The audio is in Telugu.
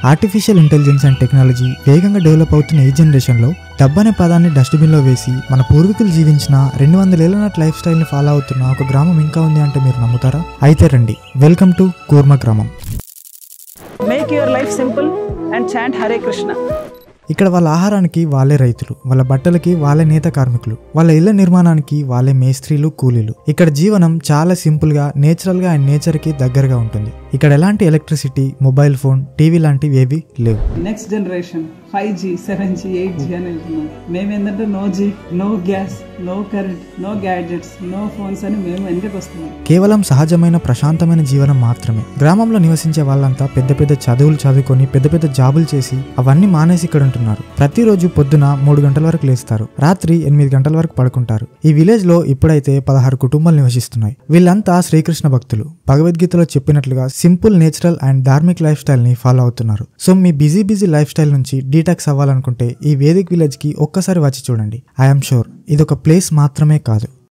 ఆర్టిఫిషియల్ ఇంటెలిజెన్స్ అండ్ టెక్నాలజీ వేగంగా డెవలప్ అవుతున్న ఈ జనరేషన్లో డబ్బు అనే పదాన్ని డస్ట్బిన్లో వేసి మన పూర్వీకులు జీవించిన 200 ఏళ్ల నాటి లైఫ్ స్టైల్ని ఫాలో అవుతున్న ఒక గ్రామం ఇంకా ఉంది అంటే మీరు నమ్ముతారా? అయితే రండి, వెల్కమ్ టు కూర్మ గ్రామం. Make your life simple and chant Hare Krishna. ఇక్కడ వాళ్ళ ఆహారానికి వాళ్ళే రైతులు, వాళ్ళ బట్టలకి వాళ్ళే నేత కార్మికులు, వాళ్ళ ఇళ్ల నిర్మాణానికి వాళ్ళే మేస్త్రీలు, కూలీలు. ఇక్కడ జీవనం చాలా సింపుల్ గా, నేచురల్ గా అండ్ నేచర్ కి దగ్గరగా ఉంటుంది. ఇక్కడ ఎలాంటి ఎలక్ట్రిసిటీ, మొబైల్ ఫోన్, టీవీ లాంటివి ఏవి లేవు. Next generation 5G, 7G, 8G అని వెళ్తున్నాం. మేమేంటంటే no G, no gas, no current, no gadgets, no phones అని మేము వెనకకి వస్తున్నాం. కేవలం సహజమైన ప్రశాంతమైన జీవనం మాత్రమే. గ్రామంలో నివసించే వాళ్ళంతా పెద్ద పెద్ద చదువులు చదువుకొని పెద్ద పెద్ద జాబులు చేసి అవన్నీ మానేసి ఇక్కడ ఉంటున్నారు. ప్రతిరోజు పొద్దున 3 గంటల వరకు లేస్తారు, రాత్రి 8 గంటల వరకు పడుకుంటారు. ఈ విలేజ్ లో ఇప్పుడైతే 16 కుటుంబాలు నివసిస్తున్నాయి. వీళ్ళంతా శ్రీకృష్ణ భక్తులు. భగవద్గీతలో చెప్పినట్లుగా simple, natural and Dharmik life style ని ఫాలో అవుతున్నారు. సో మీ బిజీ లైఫ్ స్టైల్ నుంచి డీటాక్స్ అవ్వాలనుకుంటే ఈ వేదిక్ విలేజ్ కి ఒక్కసారి వచ్చి చూడండి. ఐఎమ్ షూర్ ఇదొక ప్లేస్ మాత్రమే కాదు,